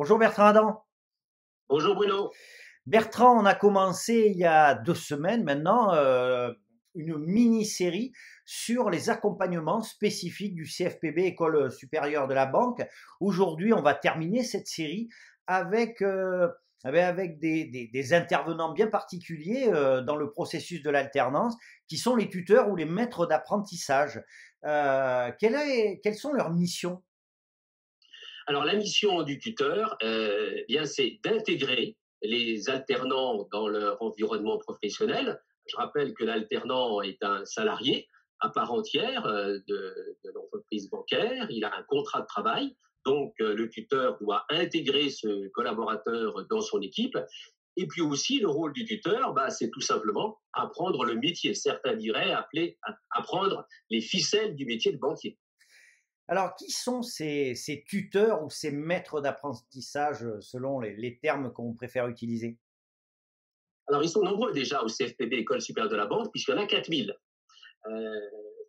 Bonjour Bertrand Adam. Bonjour Bruno. Bertrand, on a commencé il y a 2 semaines maintenant une mini-série sur les accompagnements spécifiques du CFPB, École supérieure de la banque. Aujourd'hui, on va terminer cette série avec, avec des intervenants bien particuliers dans le processus de l'alternance, qui sont les tuteurs ou les maîtres d'apprentissage. Quelles sont leurs missions? Alors la mission du tuteur, bien c'est d'intégrer les alternants dans leur environnement professionnel. Je rappelle que l'alternant est un salarié à part entière de l'entreprise bancaire. Il a un contrat de travail, donc le tuteur doit intégrer ce collaborateur dans son équipe. Et puis aussi, le rôle du tuteur, c'est tout simplement apprendre le métier. Certains diraient apprendre les ficelles du métier de banquier. Alors, qui sont ces tuteurs ou ces maîtres d'apprentissage selon les termes qu'on préfère utiliser? Alors, ils sont nombreux déjà au CFPB, École supérieure de la banque, puisqu'il y en a 4000. Euh,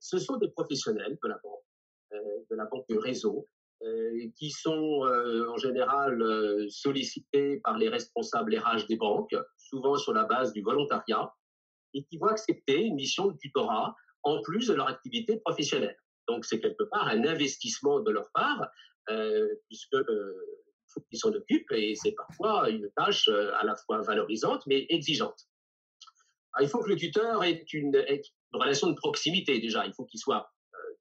Ce sont des professionnels de la banque de réseau, qui sont en général sollicités par les responsables RH des banques, souvent sur la base du volontariat, et qui vont accepter une mission de tutorat en plus de leur activité professionnelle. Donc, c'est quelque part un investissement de leur part, puisque faut qu'ils s'en occupent et c'est parfois une tâche à la fois valorisante mais exigeante. Alors, il faut que le tuteur ait ait une relation de proximité déjà. Il faut qu'il soit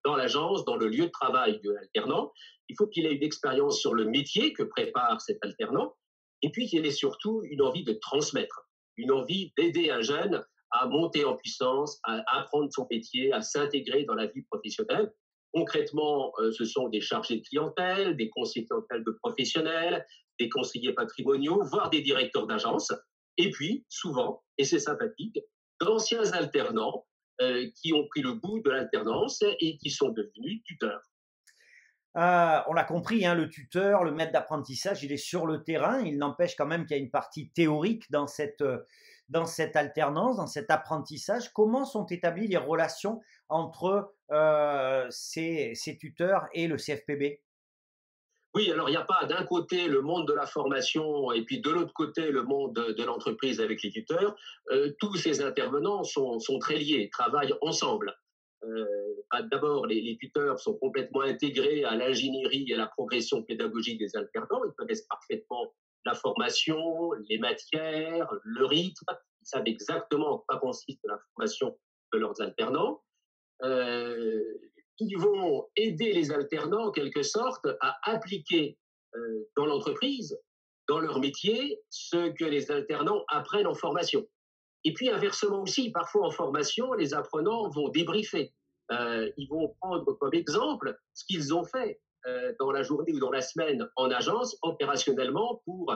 dans l'agence, dans le lieu de travail de l'alternant. Il faut qu'il ait une expérience sur le métier que prépare cet alternant et puis qu'il ait surtout une envie de transmettre, une envie d'aider un jeune à monter en puissance, à apprendre son métier, à s'intégrer dans la vie professionnelle. Concrètement, ce sont des chargés de clientèle, des conseillers clientèle de professionnels, des conseillers patrimoniaux, voire des directeurs d'agence. Et puis, souvent, et c'est sympathique, d'anciens alternants qui ont pris le goût de l'alternance et qui sont devenus tuteurs. On l'a compris, hein, le tuteur, le maître d'apprentissage, il est sur le terrain. Il n'empêche quand même qu'il y a une partie théorique dans cette alternance, dans cet apprentissage. Comment sont établies les relations entre ces tuteurs et le CFPB? Oui, alors il n'y a pas d'un côté le monde de la formation et puis de l'autre côté le monde de l'entreprise avec les tuteurs. Tous ces intervenants sont très liés, travaillent ensemble. D'abord, les tuteurs sont complètement intégrés à l'ingénierie et à la progression pédagogique des alternants. Ils connaissent parfaitement la formation, les matières, le rythme. Ils savent exactement en quoi consiste la formation de leurs alternants. Euh, ils vont aider les alternants en quelque sorte à appliquer dans l'entreprise, dans leur métier, ce que les alternants apprennent en formation. Et puis inversement aussi, parfois en formation, les apprenants vont débriefer. Ils vont prendre comme exemple ce qu'ils ont fait dans la journée ou dans la semaine en agence, opérationnellement, pour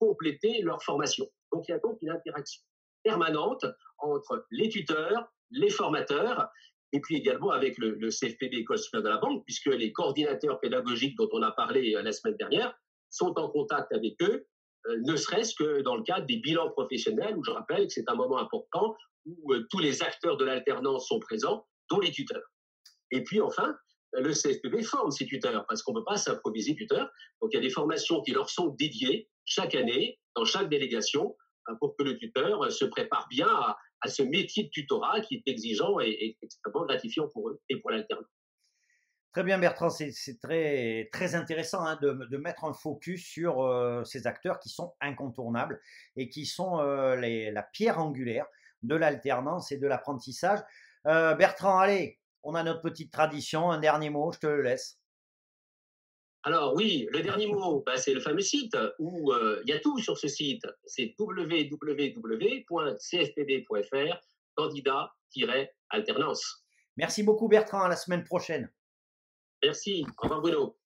compléter leur formation. Donc il y a donc une interaction permanente entre les tuteurs, les formateurs, et puis également avec le CFPB, École supérieure de la banque, puisque les coordinateurs pédagogiques dont on a parlé la semaine dernière sont en contact avec eux, ne serait-ce que dans le cadre des bilans professionnels, où je rappelle que c'est un moment important où tous les acteurs de l'alternance sont présents, dont les tuteurs. Et puis enfin, le CFPB forme ces tuteurs, parce qu'on ne peut pas s'improviser tuteur. Donc il y a des formations qui leur sont dédiées chaque année, dans chaque délégation, pour que le tuteur se prépare bien à ce métier de tutorat qui est exigeant et extrêmement gratifiant pour eux et pour l'alternant. Très bien, Bertrand, c'est très intéressant, hein, de mettre un focus sur ces acteurs qui sont incontournables et qui sont la pierre angulaire de l'alternance et de l'apprentissage. Bertrand, allez, on a notre petite tradition, un dernier mot, je te le laisse. Alors oui, le dernier mot, c'est le fameux site où il y a tout sur ce site. C'est www.cfpb.fr, candidat-alternance. Merci beaucoup, Bertrand, à la semaine prochaine. Merci. Au revoir Bruno.